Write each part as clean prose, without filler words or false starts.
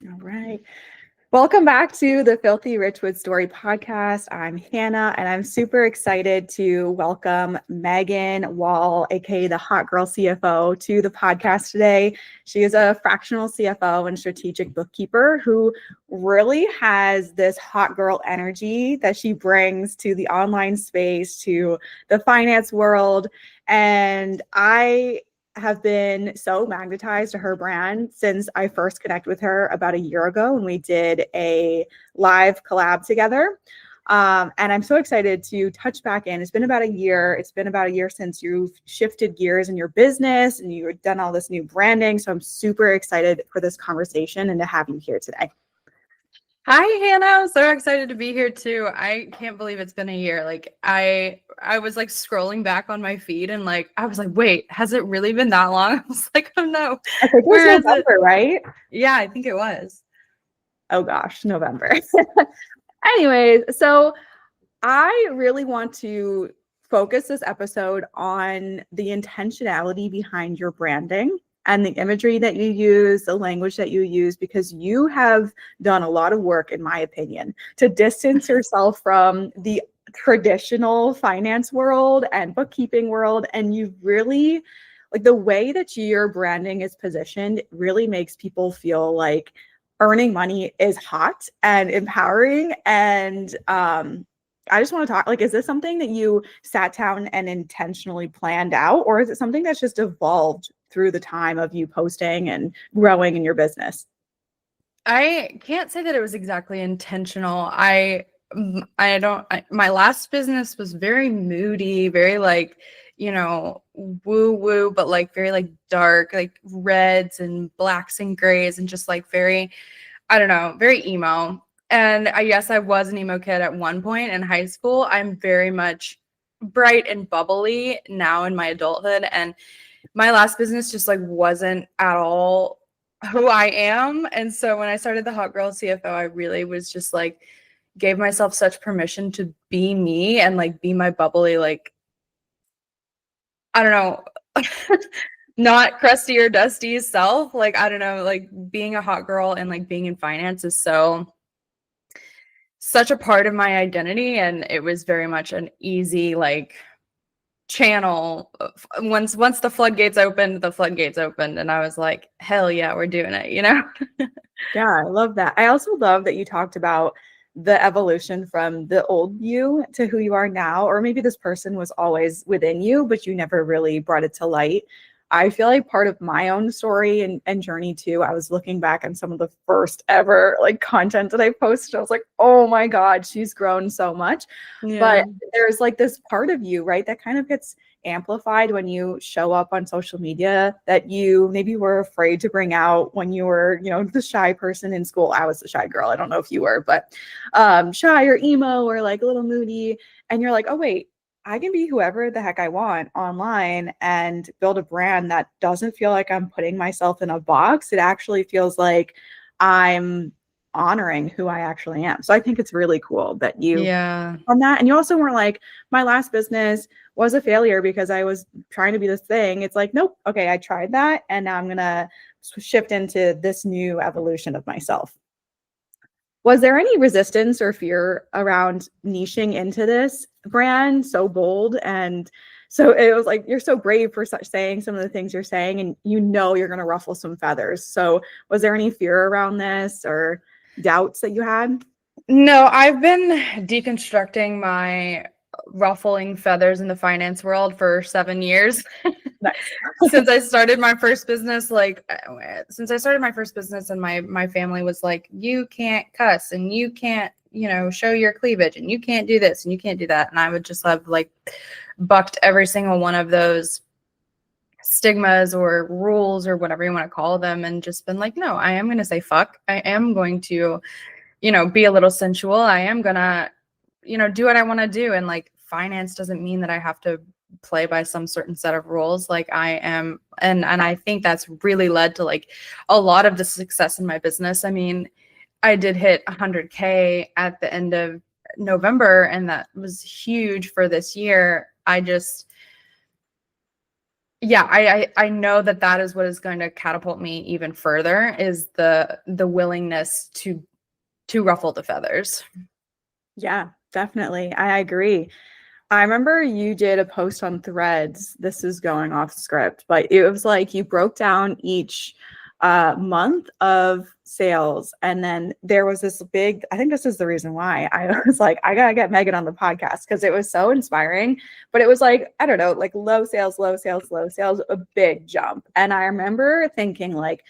All right. Welcome back to the Filthy Richwood Story podcast. I'm Hannah, and I'm super excited to welcome Meaghan Wall, aka the Hot Girl CFO, to the podcast today. She is a fractional CFO and strategic bookkeeper who really has this hot girl energy that she brings to the online space, to the finance world. And I have been so magnetized to her brand since I first connected with her about a year ago when we did a live collab together. And I'm so excited to touch back in. It's been about a year. It's been about a year since you've shifted gears in your business and you've done all this new branding. So I'm super excited for this conversation and to have you here today. Hi, Hannah. I'm so excited to be here too. I can't believe it's been a year. Like I was like scrolling back on my feed and like I was like, wait, has it really been that long? I was like, oh no. I think it was November, right? Yeah, I think it was. Oh gosh, November. Anyways, so I really want to focus this episode on the intentionality behind your branding and the imagery that you use, the language that you use, because you have done a lot of work, in my opinion, to distance yourself from the traditional finance world and bookkeeping world. And you really, like, the way that your branding is positioned really makes people feel like earning money is hot and empowering. And I just want to talk, like, is this something that you sat down and intentionally planned out, or is it something that's just evolved through the time of you posting and growing in your business? I can't say that it was exactly intentional. My last business was very moody, very like, woo woo, but like very like dark, like reds and blacks and grays and just like very, I don't know, very emo. And yes, I was an emo kid at one point in high school. I'm very much bright and bubbly now in my adulthood. And my last business just like wasn't at all who I am. And so when I started the Hot Girl CFO, I really was just like, gave myself such permission to be me and like be my bubbly, like, I don't know, not crusty or dusty self. Like, I don't know, like being a hot girl and like being in finance is such a part of my identity. And it was very much an easy, like, channel. Once the floodgates opened, and I was like, hell yeah, we're doing it, Yeah, I love that. I also love that you talked about the evolution from the old you to who you are now, or maybe this person was always within you, but you never really brought it to light. I feel like part of my own story and journey too, I was looking back on some of the first ever like content that I posted. I was like, oh my God, she's grown so much. Yeah. But there's like this part of you, right, that kind of gets amplified when you show up on social media that you maybe were afraid to bring out when you were, the shy person in school. I was the shy girl. I don't know if you were, but shy or emo or like a little moody. And you're like, oh, wait, I can be whoever the heck I want online and build a brand that doesn't feel like I'm putting myself in a box. It actually feels like I'm honoring who I actually am. So I think it's really cool that you on that. And you also weren't like, my last business was a failure because I was trying to be this thing. It's like, nope. Okay, I tried that. And now I'm going to shift into this new evolution of myself. Was there any resistance or fear around niching into this brand so bold? And so it was like, you're so brave for saying some of the things you're saying, and you're going to ruffle some feathers. So was there any fear around this or doubts that you had? No, I've been deconstructing my ruffling feathers in the finance world for 7 years. Nice. Since I started my first business, and my family was like, you can't cuss and you can't, show your cleavage and you can't do this and you can't do that. And I would just have like bucked every single one of those stigmas or rules or whatever you want to call them and just been like, no, I am going to say fuck. I am going to, be a little sensual. I am going to, do what I want to do. And like finance doesn't mean that I have to play by some certain set of rules. Like I am, and I think that's really led to like a lot of the success in my business. I mean, I did hit 100K at the end of November, and that was huge for this year. I just, Yeah, I know that that is what is going to catapult me even further, is the willingness to ruffle the feathers. Yeah, definitely. I agree. I remember you did a post on Threads. This is going off script, but it was like you broke down each month of sales. And then there was this big, I think this is the reason why I was like, I gotta get Meaghan on the podcast because it was so inspiring. But it was like, I don't know, like low sales, low sales, low sales, a big jump. And I remember thinking, like,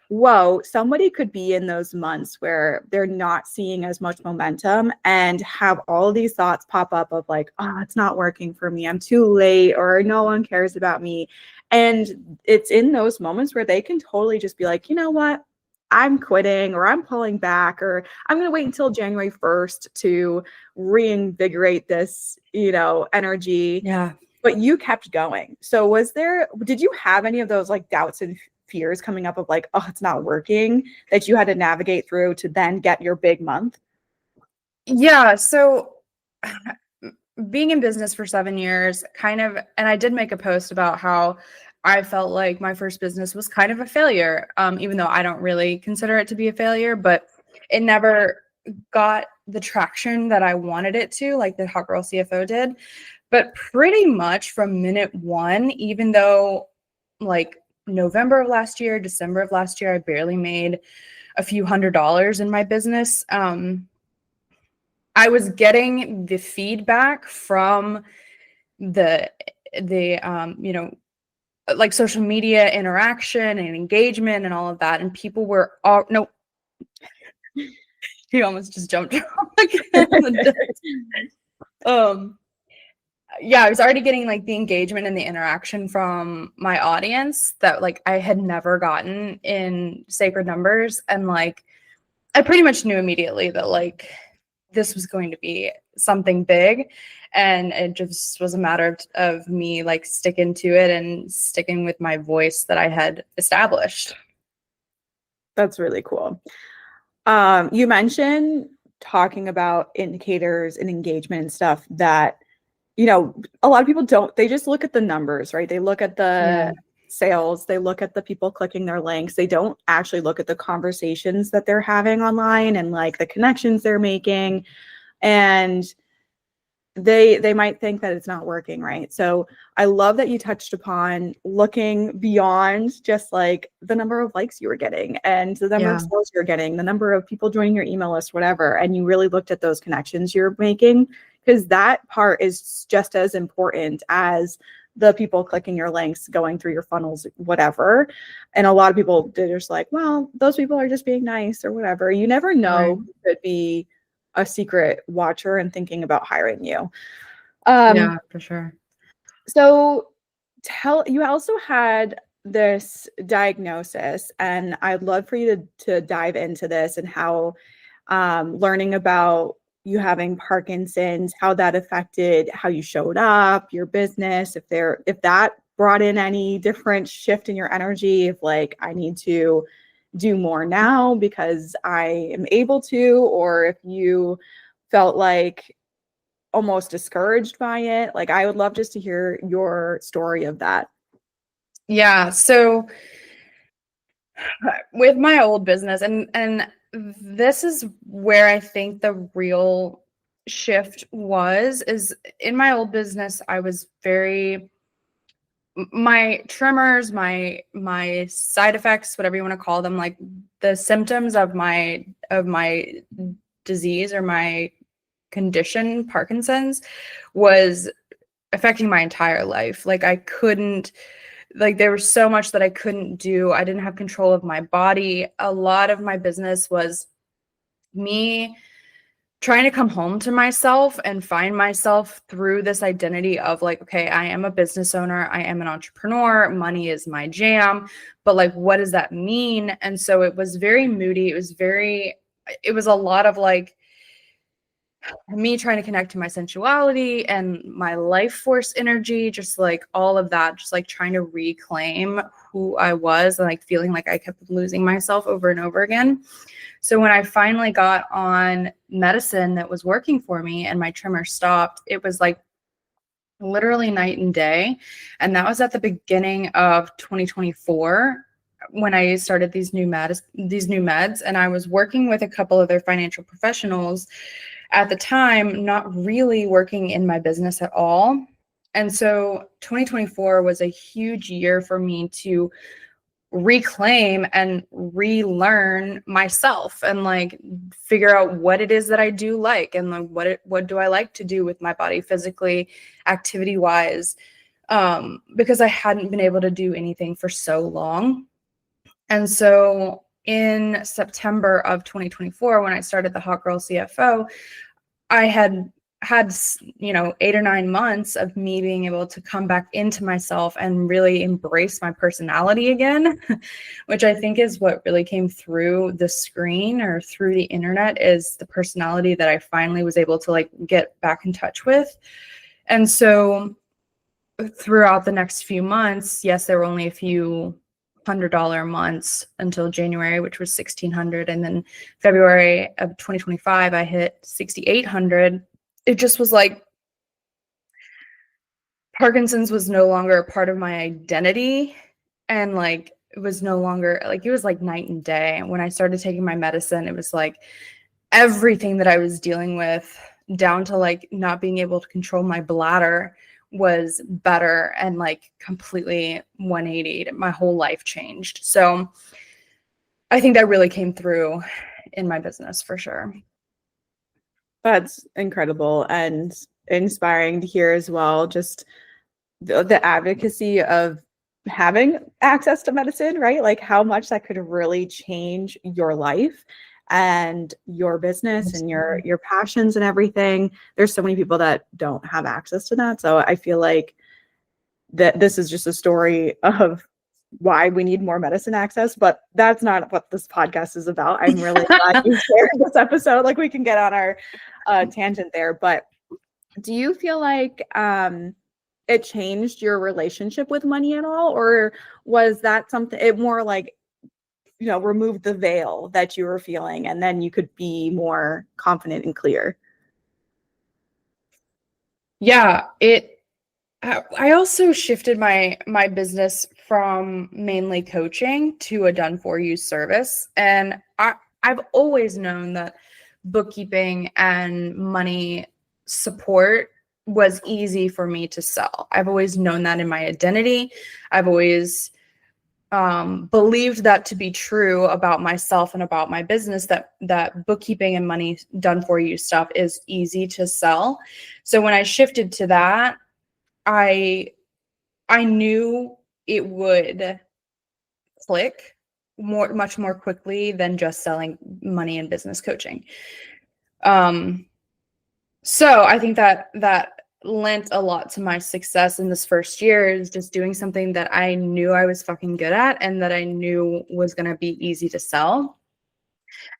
whoa, somebody could be in those months where they're not seeing as much momentum and have all these thoughts pop up of like, oh, it's not working for me. I'm too late, or no one cares about me. And it's in those moments where they can totally just be like, you know what? I'm quitting, or I'm pulling back, or I'm going to wait until January 1st to reinvigorate this, energy. Yeah. But you kept going. So did you have any of those like doubts and fears coming up of like, oh, it's not working, that you had to navigate through to then get your big month? Yeah, so being in business for 7 years, kind of, and I did make a post about how I felt like my first business was kind of a failure, even though I don't really consider it to be a failure, but it never got the traction that I wanted it to, like the Hot Girl CFO did. But pretty much from minute one, even though like November of last year, December of last year, I barely made a few $100s in my business. I was getting the feedback from the like social media interaction and engagement and all of that, and people were all no. He almost just jumped on the yeah, I was already getting like the engagement and the interaction from my audience that like I had never gotten in Sacred Numbers, and like I pretty much knew immediately that like this was going to be something big, and it just was a matter of me like sticking to it and sticking with my voice that I had established. That's really cool. You mentioned talking about indicators and engagement and stuff that, a lot of people don't, they just look at the numbers, right? They look at the sales, they look at the people clicking their links. They don't actually look at the conversations that they're having online and like the connections they're making. And they might think that it's not working, right? So I love that you touched upon looking beyond just like the number of likes you were getting and the number of sales you're getting, the number of people joining your email list, whatever. And you really looked at those connections you're making, because that part is just as important as the people clicking your links, going through your funnels, whatever. And a lot of people, they're just like, well, those people are just being nice or whatever. You never know who could be a secret watcher and thinking about hiring you. Yeah, for sure. So you also had this diagnosis, and I'd love for you to dive into this and how learning about you having Parkinson's, how that affected how you showed up, your business, if that brought in any different shift in your energy, if like I need to do more now because I am able to, or if you felt like almost discouraged by it. Like, I would love just to hear your story of that. Yeah, so with my old business, and this is where I think the real shift is in my old business. I was very my tremors, my side effects, whatever you want to call them, like the symptoms of my disease or my condition, Parkinson's, was affecting my entire life. Like I couldn't, like there was so much that I couldn't do. I didn't have control of my body. A lot of my business was me trying to come home to myself and find myself through this identity of like, okay, I am a business owner, I am an entrepreneur, money is my jam, but like, what does that mean? And so it was very moody. It was a lot of like me trying to connect to my sensuality and my life force energy, just like all of that, just like trying to reclaim who I was and like feeling like I kept losing myself over and over again. So when I finally got on medicine that was working for me and my tremor stopped, it was like literally night and day. And that was at the beginning of 2024 when I started these new meds, and I was working with a couple other financial professionals at the time, not really working in my business at all. And so 2024 was a huge year for me to reclaim and relearn myself and like figure out what it is that I do like, and like what do I like to do with my body physically, activity wise, because I hadn't been able to do anything for so long. And so in September of 2024, when I started the Hot Girl CFO, I had 8 or 9 months of me being able to come back into myself and really embrace my personality again, which I think is what really came through the screen or through the internet, is the personality that I finally was able to like get back in touch with. And so throughout the next few months, yes, there were only a few $100 months until January, which was $1,600, and then February of 2025 I hit $6,800. It just was like Parkinson's was no longer a part of my identity, and like it was no longer like, it was like night and day. When I started taking my medicine, it was like everything that I was dealing with, down to like not being able to control my bladder, was better, and like completely 180. My whole life changed. So I think that really came through in my business for sure. That's incredible and inspiring to hear as well. Just the advocacy of having access to medicine, right? Like how much that could really change your life and your business and your passions and everything. There's so many people that don't have access to that. So I feel like that this is just a story of why we need more medicine access, but that's not what this podcast is about. I'm really glad you shared this episode. Like we can get on our tangent there, but do you feel like it changed your relationship with money at all, or was that something it more like, removed the veil that you were feeling and then you could be more confident and clear? Yeah, I also shifted my business from mainly coaching to a done for you service. And I've always known that bookkeeping and money support was easy for me to sell. I've always known that in my identity. I've always believed that to be true about myself and about my business, that bookkeeping and money done for you stuff is easy to sell. So when I shifted to that, I knew it would click much more quickly than just selling money and business coaching. So I think that lent a lot to my success in this first year, is just doing something that I knew I was fucking good at and that I knew was going to be easy to sell.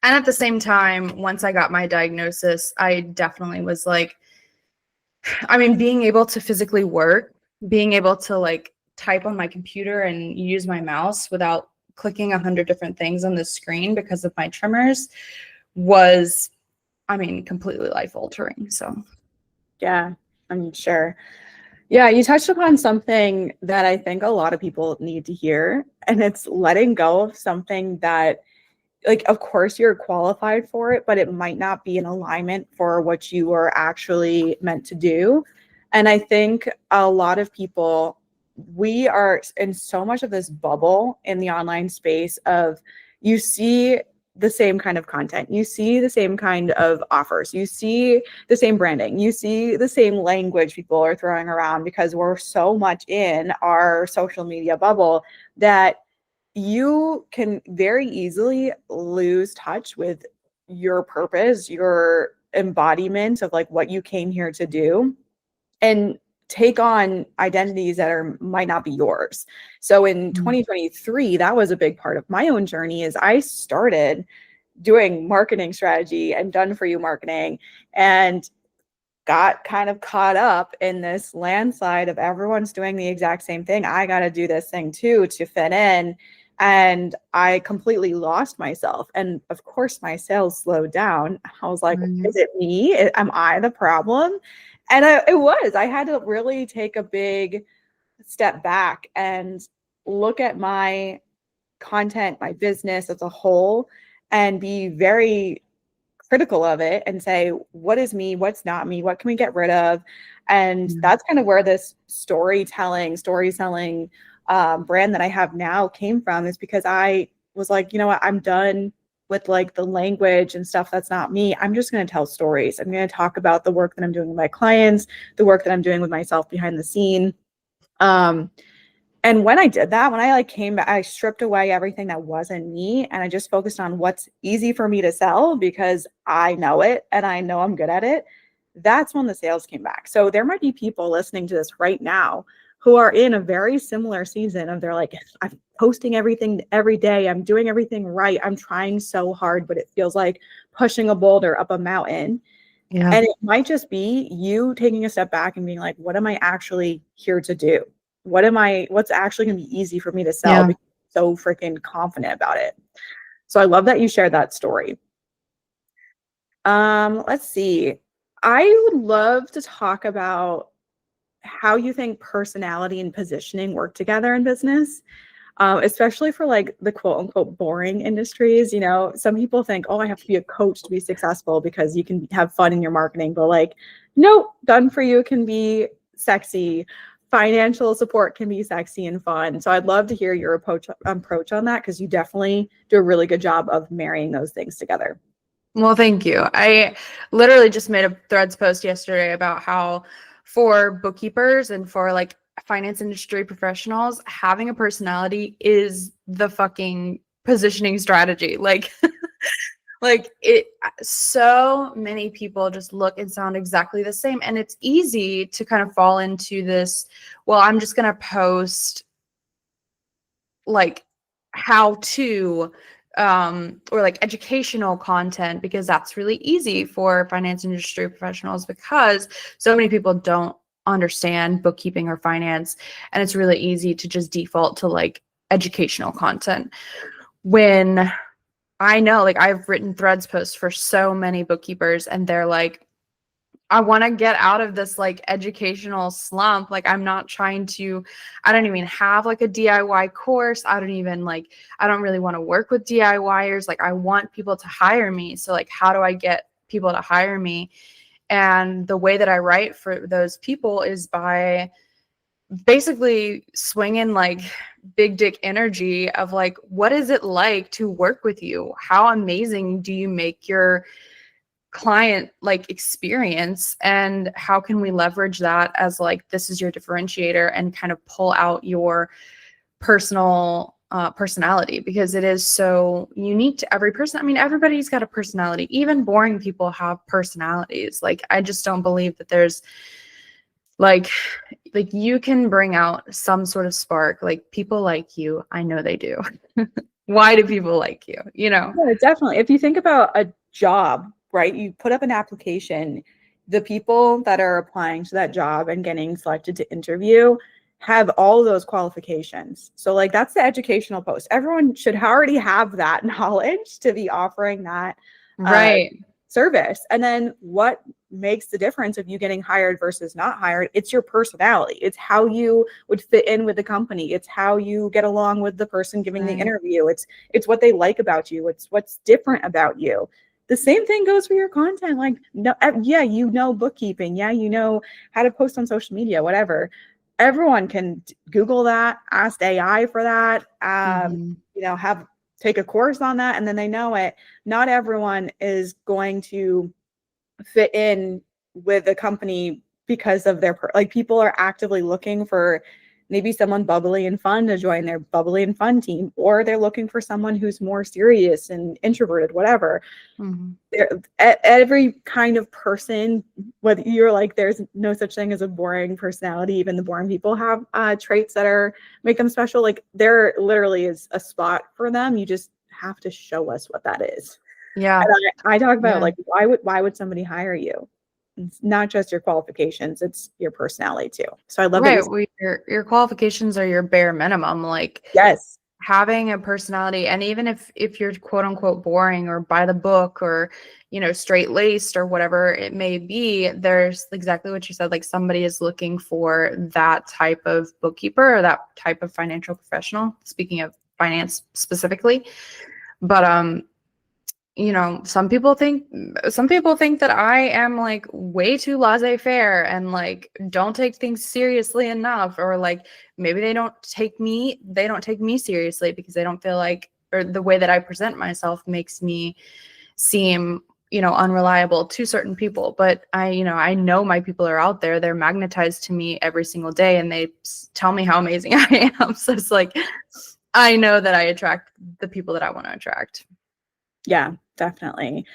And at the same time, once I got my diagnosis, I definitely was like, I mean, being able to physically work, being able to like type on my computer and use my mouse without clicking 100 different things on the screen because of my tremors was, I mean, completely life altering. So, Yeah, I'm sure. Yeah, you touched upon something that I think a lot of people need to hear, and it's letting go of something that, like, of course you're qualified for it, but it might not be in alignment for what you are actually meant to do. And I think a lot of people, we are in so much of this bubble in the online space of, you see the same kind of content, you see the same kind of offers, you see the same branding, you see the same language people are throwing around, because we're so much in our social media bubble that you can very easily lose touch with your purpose, your embodiment of like what you came here to do, and take on identities that might not be yours. So in 2023, that was a big part of my own journey, is I started doing marketing strategy and done for you marketing, and got kind of caught up in this landslide of everyone's doing the exact same thing. I got to do this thing too to fit in. And I completely lost myself. And of course, my sales slowed down. I was like, is it me? Am I the problem? And it was. I had to really take a big step back and look at my content, my business as a whole, and be very critical of it and say, what is me? What's not me? What can we get rid of? And that's kind of where this story selling brand that I have now came from, is because I was like, you know what, I'm done with like the language and stuff that's not me. I'm just going to tell stories. I'm going to talk about the work that I'm doing with my clients, the work that I'm doing with myself behind the scene. And when I did that, when I like came back, I stripped away everything that wasn't me, and I just focused on what's easy for me to sell because I know it and I know I'm good at it. That's when the sales came back. So there might be people listening to this right now who are in a very similar season of, they're like, I'm posting everything every day. I'm doing everything right. I'm trying so hard, but it feels like pushing a boulder up a mountain. Yeah. And it might just be you taking a step back and being like, what am I actually here to do? What's actually going to be easy for me to sell? Yeah. Because I'm so freaking confident about it. So I love that you shared that story. Let's see. I would love to talk about how you think personality and positioning work together in business, especially for like the quote unquote boring industries. You know, some people think, oh, I have to be a coach to be successful because you can have fun in your marketing, but like, no, done for you can be sexy. Financial support can be sexy and fun. So I'd love to hear your approach on that, because you definitely do a really good job of marrying those things together. Well, thank you. I literally just made a Threads post yesterday about how for bookkeepers and for like finance industry professionals, having a personality is the fucking positioning strategy. Like, like it, so many people just look and sound exactly the same. And it's easy to kind of fall into this, well, I'm just going to post like how to or like educational content because that's really easy for finance industry professionals because so many people don't understand bookkeeping or finance, and it's really easy to just default to like educational content. When I know, like, I've written Threads posts for so many bookkeepers and they're like, I want to get out of this like educational slump. Like, I'm not trying to, I don't even have like a DIY course. I don't really want to work with DIYers. Like, I want people to hire me. So like, how do I get people to hire me? And the way that I write for those people is by basically swinging like big dick energy of like, what is it like to work with you? How amazing do you make your client like experience, and how can we leverage that as like, this is your differentiator, and kind of pull out your personal personality, because it is so unique to every person. I mean, everybody's got a personality. Even boring people have personalities. Like, I just don't believe that there's like you can bring out some sort of spark. Like, people like you. I know they do. Why do people like you? You know? Yeah, definitely. If you think about a job, right? You put up an application, the people that are applying to that job and getting selected to interview have all those qualifications. So like, that's the educational post. Everyone should already have that knowledge to be offering that Right. service. And then what makes the difference of you getting hired versus not hired? It's your personality. It's how you would fit in with the company. It's how you get along with the person giving the interview. It's what they like about you. It's what's different about you. The same thing goes for your content. Like, no, yeah, you know bookkeeping. Yeah, you know how to post on social media, whatever. Everyone can Google that, ask AI for that, you know, take a course on that, and then they know it. Not everyone is going to fit in with a company because of their like, people are actively looking for maybe someone bubbly and fun to join their bubbly and fun team, or they're looking for someone who's more serious and introverted, whatever. Every kind of person, whether you're like, there's no such thing as a boring personality, even the boring people have traits that make them special. Like, there literally is a spot for them. You just have to show us what that is. Yeah. And I talk about like, why would somebody hire you? It's not just your qualifications, it's your personality too. So I love that. Well, your qualifications are your bare minimum. Like, Yes. having a personality, and even if you're quote unquote boring or by the book or, you know, straight laced or whatever it may be, there's exactly what you said, like somebody is looking for that type of bookkeeper or that type of financial professional, speaking of finance specifically. But you know, some people think that I am like way too laissez-faire and like don't take things seriously enough, or like maybe they don't take me seriously because they don't feel like, or the way that I present myself makes me seem, you know, unreliable to certain people. But I know my people are out there. They're magnetized to me every single day and they tell me how amazing I am. So it's like, I know that I attract the people that I want to attract. Yeah, definitely.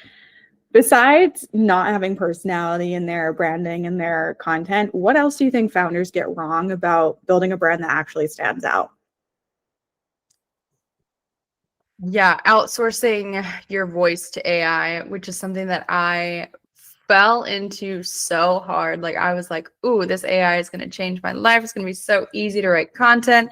Besides not having personality in their branding and their content, what else do you think founders get wrong about building a brand that actually stands out? Yeah, outsourcing your voice to AI, which is something that I fell into so hard. Like I was like, ooh, this AI is going to change my life. It's going to be so easy to write content.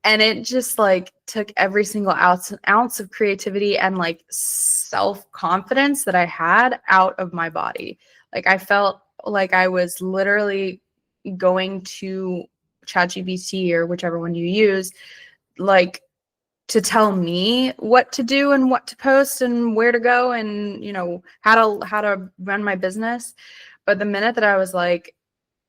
And it just like took every single ounce of creativity and like self-confidence that I had out of my body. Like I felt like I was literally going to ChatGPT or whichever one you use, like to tell me what to do and what to post and where to go and, you know, how to run my business. But the minute that I was like,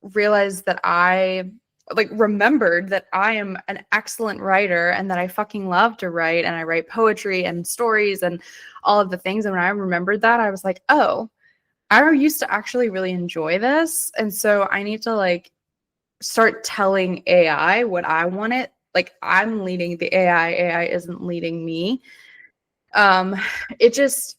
realized that I like remembered that I am an excellent writer and that I fucking love to write and I write poetry and stories and all of the things. And when I remembered that, I was like, oh, I used to actually really enjoy this. And so I need to like start telling AI what I want it. Like I'm leading the AI isn't leading me. It just,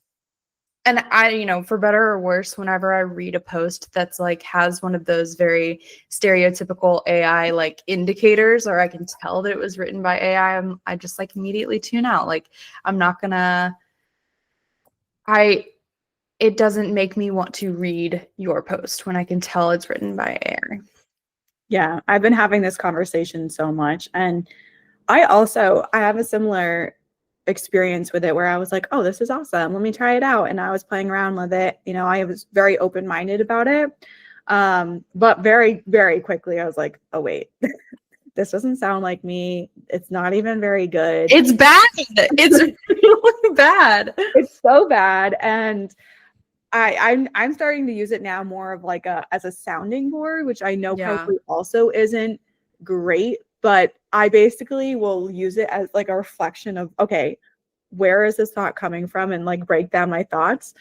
and I, you know, for better or worse, whenever I read a post that's like has one of those very stereotypical AI like indicators, or I can tell that it was written by AI, I just like immediately tune out. Like I'm not gonna, it doesn't make me want to read your post when I can tell it's written by AI. Yeah, I've been having this conversation so much. And I have a similar experience with it where I was like, oh, this is awesome. Let me try it out. And I was playing around with it. You know, I was very open-minded about it. But very, very quickly I was like, oh, wait, this doesn't sound like me. It's not even very good. It's bad. It's really bad. It's so bad. And I'm starting to use it now more of like as a sounding board, which I know probably also isn't great, but I basically will use it as like a reflection of, okay, where is this thought coming from, and like break down my thoughts,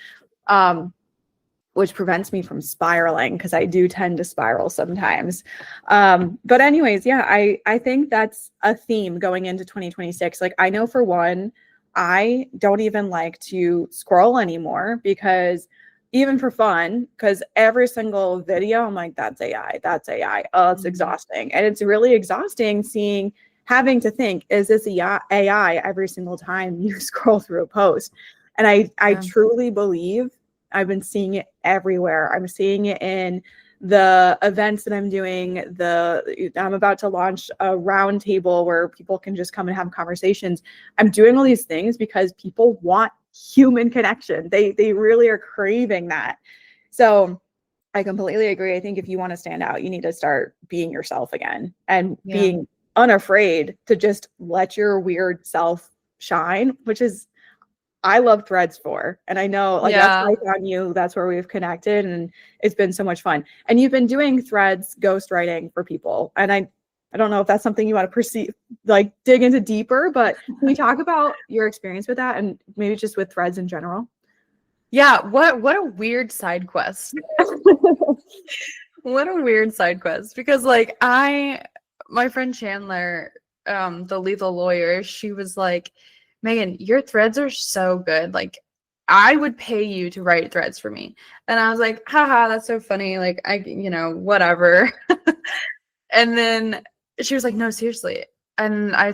which prevents me from spiraling because I do tend to spiral sometimes. But anyways, yeah, I think that's a theme going into 2026. Like I know for one, I don't even like to scroll anymore because even for fun, because every single video, I'm like, that's AI, that's AI. Oh, it's exhausting. And it's really exhausting having to think, is this AI every single time you scroll through a post? And I truly believe I've been seeing it everywhere. I'm seeing it in the events that I'm doing. I'm about to launch a round table where people can just come and have conversations. I'm doing all these things because people want human connection. They really are craving that. So I completely agree. I think if you want to stand out, you need to start being yourself again and being unafraid to just let your weird self shine, which is I love Threads for. And I know like that's where I found you. That's where we've connected. And it's been so much fun. And you've been doing Threads ghostwriting for people. And I don't know if that's something you want to like dig into deeper, but can we talk about your experience with that and maybe just with Threads in general? Yeah. What a weird side quest. What a weird side quest. Because like my friend Chandler, the lethal lawyer, she was like, Meaghan, your threads are so good. Like, I would pay you to write threads for me. And I was like, haha, that's so funny. Like, whatever. And then she was like, no, seriously. And I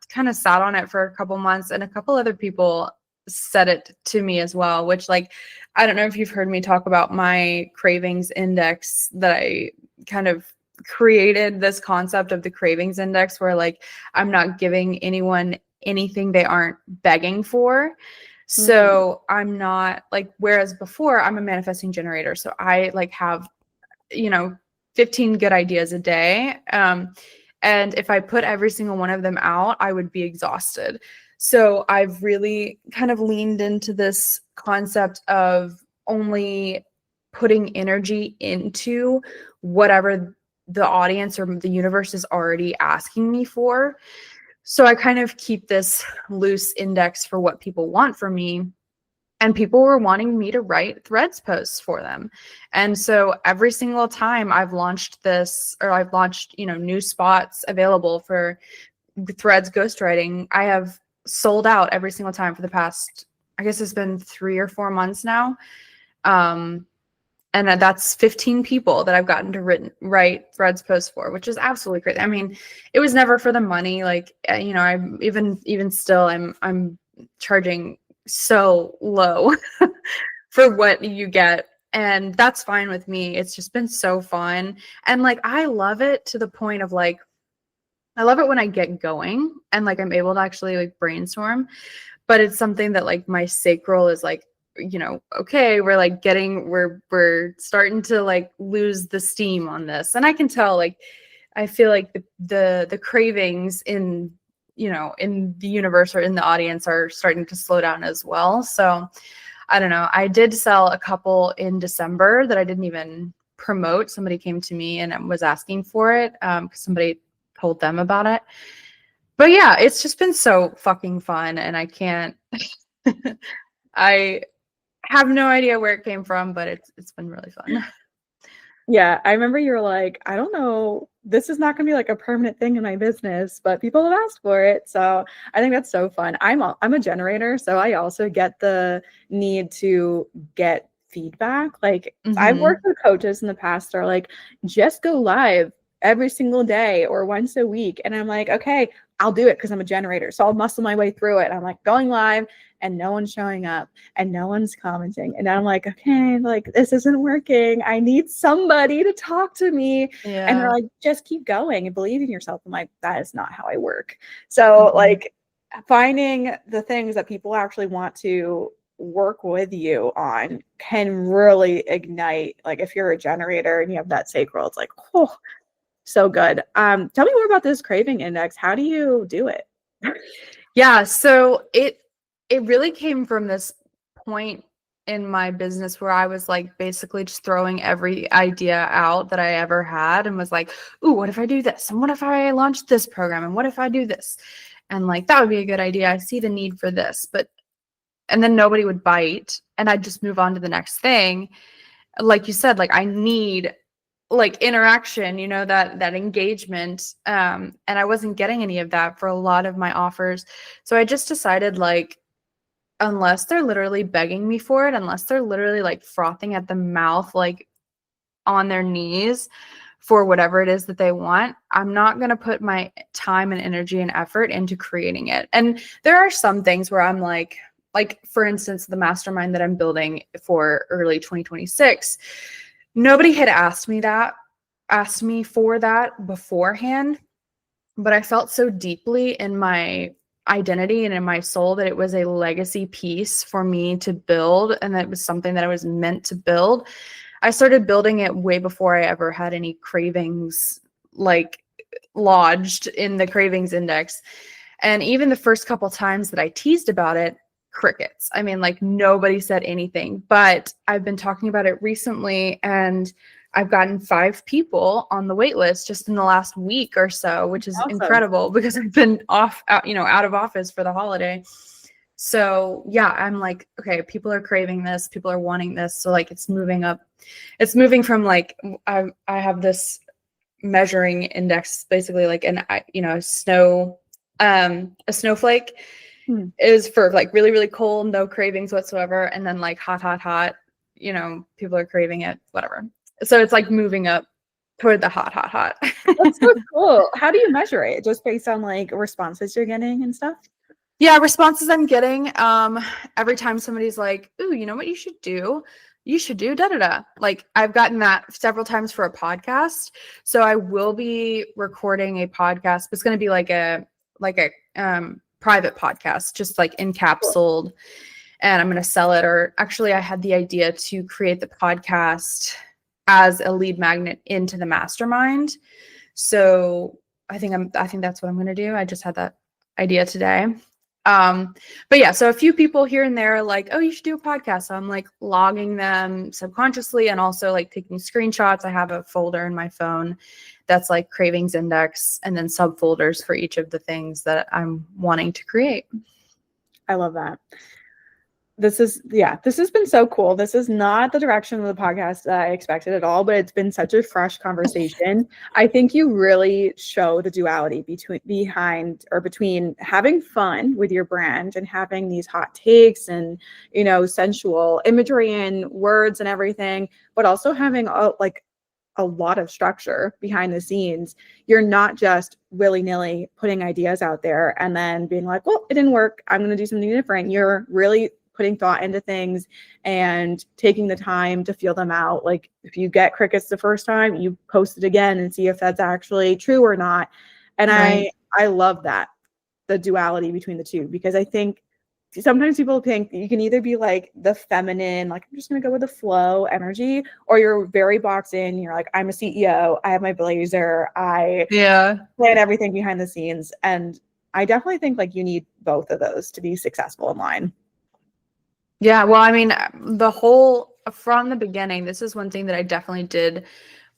kind of sat on it for a couple months, and a couple other people said it to me as well, which like, I don't know if you've heard me talk about my cravings index that I kind of created this concept of the cravings index where like I'm not giving anyone anything they aren't begging for. So I'm not like, whereas before I'm a manifesting generator. So I like have, 15 good ideas a day. And if I put every single one of them out, I would be exhausted. So I've really kind of leaned into this concept of only putting energy into whatever the audience or the universe is already asking me for. So I kind of keep this loose index for what people want from me. And people were wanting me to write threads posts for them. And so every single time I've launched this, or I've launched, new spots available for threads ghostwriting, I have sold out every single time for the past, I guess it's been 3 or 4 months now. And that's 15 people that I've gotten to write threads posts for, which is absolutely crazy. I mean, it was never for the money. Like, I'm even still, I'm charging so low for what you get. And that's fine with me. It's just been so fun. And like, I love it to the point of like, I love it when I get going and like, I'm able to actually like brainstorm, but it's something that like my sacral is like, okay, we're like we're starting to like lose the steam on this. And I can tell, like, I feel like the cravings in, in the universe or in the audience are starting to slow down as well. So I don't know. I did sell a couple in December that I didn't even promote. Somebody came to me and was asking for it because somebody told them about it. But yeah, it's just been so fucking fun, and I can't. I have no idea where it came from, but it's been really fun. Yeah, I remember you were like, I don't know, this is not going to be like a permanent thing in my business, but people have asked for it. So I think that's so fun. I'm a generator, so I also get the need to get feedback. Like I've worked with coaches in the past that are like, just go live every single day or once a week. And I'm like, okay, I'll do it because I'm a generator. So I'll muscle my way through it. I'm like going live and no one's showing up and no one's commenting. And I'm like, okay, like this isn't working. I need somebody to talk to me. Yeah. And they're like, just keep going and believe in yourself. I'm like, that is not how I work. So like finding the things that people actually want to work with you on can really ignite. Like if you're a generator and you have that sacral, it's like, oh, so good. Tell me more about this craving index. How do you do it? Yeah, so it really came from this point in my business where I was like basically just throwing every idea out that I ever had and was like, ooh, what if I do this? And what if I launch this program? And what if I do this? And like, that would be a good idea. I see the need for this, and then nobody would bite and I'd just move on to the next thing. Like you said, like I need like interaction, that engagement. And I wasn't getting any of that for a lot of my offers. So I just decided, like, unless they're literally begging me for it, unless they're literally like frothing at the mouth, like on their knees for whatever it is that they want, I'm not going to put my time and energy and effort into creating it. And there are some things where I'm like for instance, the mastermind that I'm building for early 2026, nobody had asked me for that beforehand, but I felt so deeply in my identity and in my soul that it was a legacy piece for me to build, and that it was something that I was meant to build. I started building it way before I ever had any cravings like lodged in the cravings index. And even the first couple times that I teased about it, crickets. I mean, like nobody said anything, but I've been talking about it recently and I've gotten 5 people on the wait list just in the last week or so, which is Awesome. incredible because I've been out of office for the holiday. So yeah, I'm like, okay, people are craving this, people are wanting this. So like it's moving up. It's moving from like, I have this measuring index, basically like a snowflake is for like really, really cold, no cravings whatsoever. And then like hot, hot, hot, people are craving it, whatever. So it's like moving up toward the hot, hot, hot. That's so cool. How do you measure it? Just based on like responses you're getting and stuff? Yeah, responses I'm getting. Every time somebody's like, ooh, you know what you should do? You should do da-da-da. Like I've gotten that several times for a podcast. So I will be recording a podcast. It's going to be like a private podcast, just like encapsulated, and I'm going to sell it. Or actually, I had the idea to create the podcast as a lead magnet into the mastermind. So I think that's what I'm going to do. I just had that idea today. But yeah, so a few people here and there are like, oh, you should do a podcast. So I'm like logging them subconsciously and also like taking screenshots. I have a folder in my phone that's like cravings index and then subfolders for each of the things that I'm wanting to create. I love that. This has been so cool. This is not the direction of the podcast that I expected at all, but it's been such a fresh conversation. I think you really show the duality between having fun with your brand and having these hot takes and, you know, sensual imagery and words and everything, but also having a lot of structure behind the scenes. You're not just willy-nilly putting ideas out there and then being like, well, it didn't work, I'm going to do something different. You're really putting thought into things and taking the time to feel them out. Like if you get crickets the first time, you post it again and see if that's actually true or not. And right. I love that, the duality between the two, because I think sometimes people think you can either be like the feminine, like I'm just going to go with the flow energy, or you're very boxed in. You're like, I'm a CEO. I have my blazer. I plan everything behind the scenes. And I definitely think like you need both of those to be successful in line. Yeah. Well, I mean, from the beginning, this is one thing that I definitely did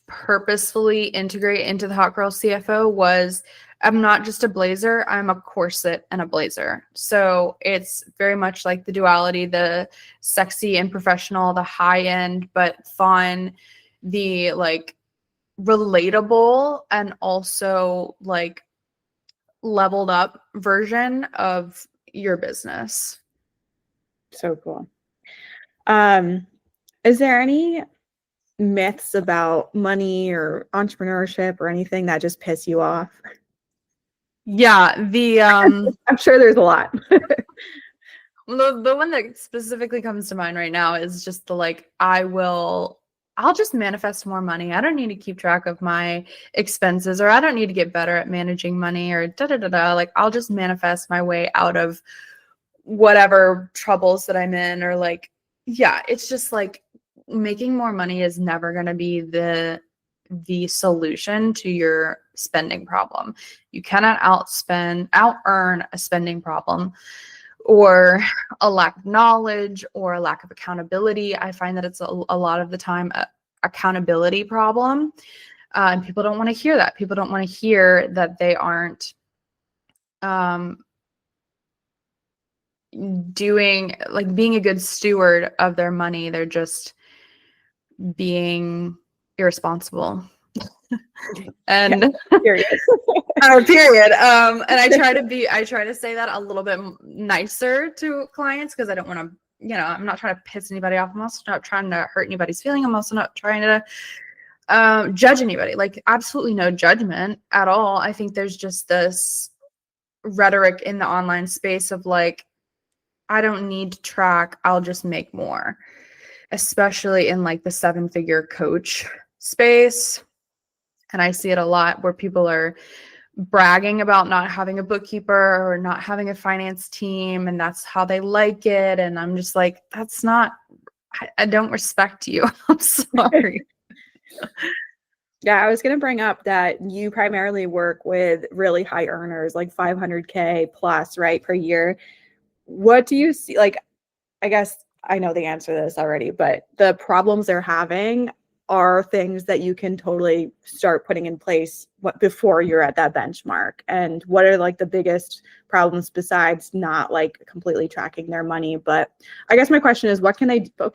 purposefully integrate into the Hot Girl CFO was I'm not just a blazer, I'm a corset and a blazer. So it's very much like the duality, the sexy and professional, the high end but fun, the like relatable and also like leveled up version of your business. So cool. Is there any myths about money or entrepreneurship or anything that just piss you off? Yeah, I'm sure there's a lot. The one that specifically comes to mind right now is just the like, I'll just manifest more money. I don't need to keep track of my expenses, or I don't need to get better at managing money, or like I'll just manifest my way out of whatever troubles that I'm in. Or like, yeah, it's just like making more money is never going to be the solution to your spending problem. You cannot out earn a spending problem, or a lack of knowledge, or a lack of accountability. I find that it's a lot of the time a accountability problem. And people don't want to hear that. People don't want to hear that they aren't being a good steward of their money. They're just being irresponsible. And period. Period. And I try to say that a little bit nicer to clients, because I don't want to, I'm not trying to piss anybody off. I'm also not trying to hurt anybody's feeling. I'm also not trying to judge anybody. Like absolutely no judgment at all. I think there's just this rhetoric in the online space of like, I don't need to track, I'll just make more, especially in like the 7-figure coach space. And I see it a lot where people are bragging about not having a bookkeeper or not having a finance team, and that's how they like it. And I'm just like, that's not, I don't respect you. I'm sorry. Yeah, I was going to bring up that you primarily work with really high earners, like 500K plus, right, per year. What do you see? Like, I guess I know the answer to this already, but the problems they're having are things that you can totally start putting in place before you're at that benchmark. And what are like the biggest problems besides not like completely tracking their money? But I guess my question is, what can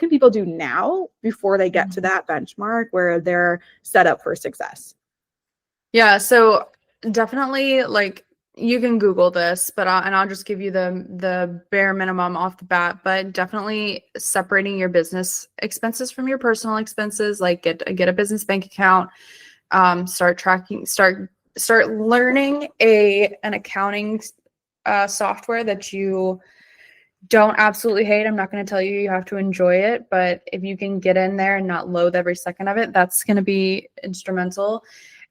people do now before they get to that benchmark where they're set up for success? Yeah, so definitely like you can Google this, but I'll just give you the bare minimum off the bat. But definitely separating your business expenses from your personal expenses. Like get a business bank account. Start tracking. Start learning an accounting software that you don't absolutely hate. I'm not going to tell you have to enjoy it, but if you can get in there and not loathe every second of it, that's going to be instrumental.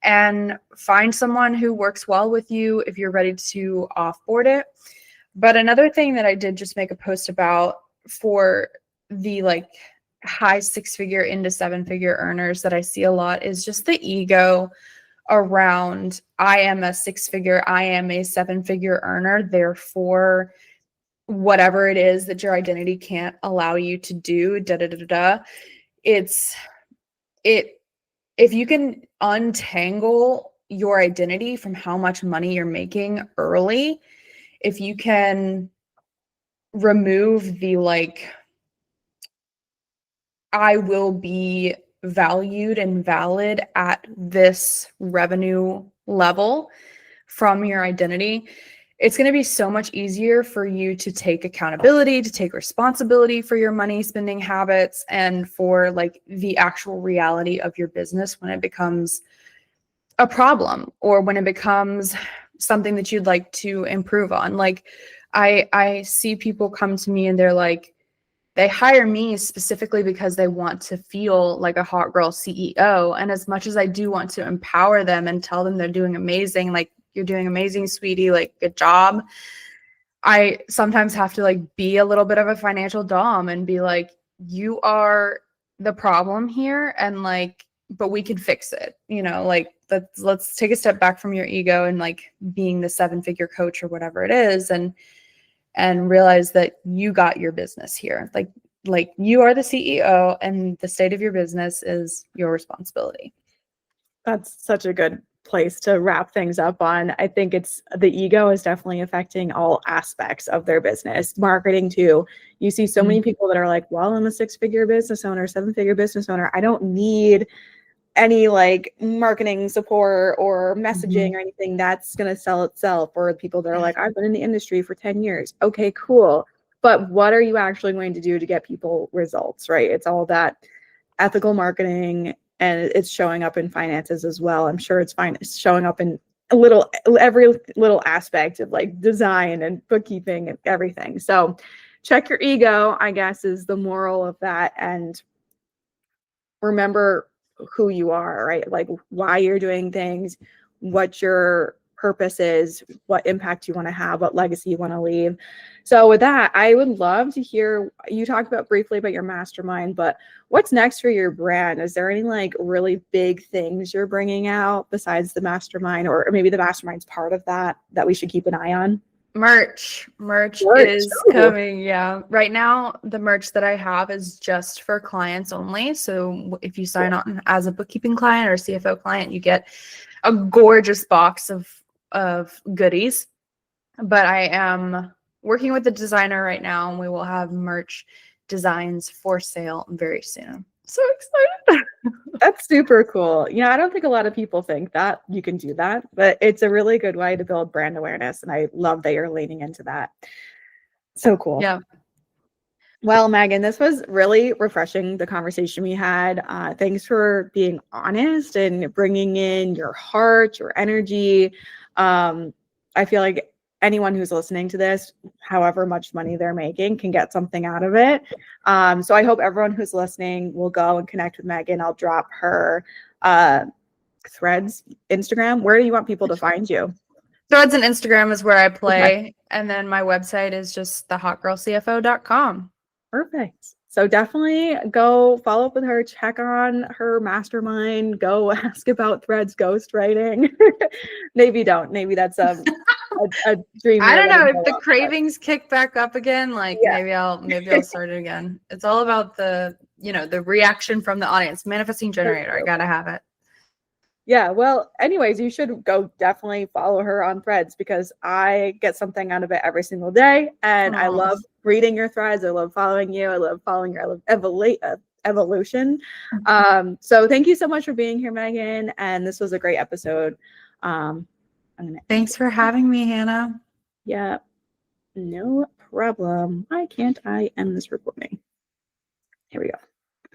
And find someone who works well with you if you're ready to offboard it. But another thing that I did just make a post about for the like high 6-figure into 7-figure earners that I see a lot is just the ego around I am a 6-figure, I am a 7-figure earner, therefore whatever it is that your identity can't allow you to do, da da da da. It's it if you can untangle your identity from how much money you're making early, if you can remove the like I will be valued and valid at this revenue level from your identity, it's going to be so much easier for you to take accountability, to take responsibility for your money spending habits and for like the actual reality of your business when it becomes a problem or when it becomes something that you'd like to improve on. Like I see people come to me and they're like, they hire me specifically because they want to feel like a hot girl CEO. And as much as I do want to empower them and tell them they're doing amazing, like you're doing amazing, sweetie, like good job, I sometimes have to like be a little bit of a financial dom and be like, you are the problem here. And like, but we can fix it, you know, like let's take a step back from your ego and like being the 7-figure coach or whatever it is. And realize that you got your business here. Like you are the CEO and the state of your business is your responsibility. That's such a good place to wrap things up on. I think it's the ego is definitely affecting all aspects of their business. Marketing too. You see so many people that are like, well, I'm a 6-figure business owner, 7-figure business owner. I don't need any like marketing support or messaging or anything. That's going to sell itself. Or people that are like, I've been in the industry for 10 years. Okay, cool. But what are you actually going to do to get people results, right? It's all that ethical marketing, and it's showing up in finances as well. I'm sure it's fine. It's showing up in every little aspect of like design and bookkeeping and everything. So check your ego, I guess, is the moral of that. And remember who you are, right? Like why you're doing things, what your purpose is, what impact you want to have, what legacy you want to leave. So with that, I would love to hear, you talked about briefly about your mastermind, but what's next for your brand? Is there any like really big things you're bringing out besides the mastermind, or maybe the mastermind's part of that we should keep an eye on? Merch is coming. Yeah. Right now, the merch that I have is just for clients only. So if you sign on as a bookkeeping client or CFO client, you get a gorgeous box of goodies. But I am working with the designer right now, and we will have merch designs for sale very soon. So excited. That's super cool. Yeah, I don't think a lot of people think that you can do that, but it's a really good way to build brand awareness. And I love that you're leaning into that. So cool. Yeah. Well, Meaghan, this was really refreshing, the conversation we had. Thanks for being honest and bringing in your heart, your energy. I feel like anyone who's listening to this, however much money they're making, can get something out of it. So I hope everyone who's listening will go and connect with Meaghan. I'll drop her Threads, Instagram. Where do you want people to find you? Threads and Instagram is where I play. Okay. And then my website is just thehotgirlcfo.com. Perfect. So definitely go follow up with her, check on her mastermind, go ask about Threads ghostwriting. Maybe don't. Maybe that's a dream. I don't know if the cravings kick back up again, like maybe I'll start it again. It's all about the reaction from the audience. Manifesting generator. I gotta have it. Yeah, well, anyways, you should go definitely follow her on Threads because I get something out of it every single day. And I love reading your threads. I love following you. I love following your evolution. So thank you so much for being here, Meaghan. And this was a great episode. Thanks for having me, Hannah. Yeah, no problem. Why can't I end this recording? Here we go.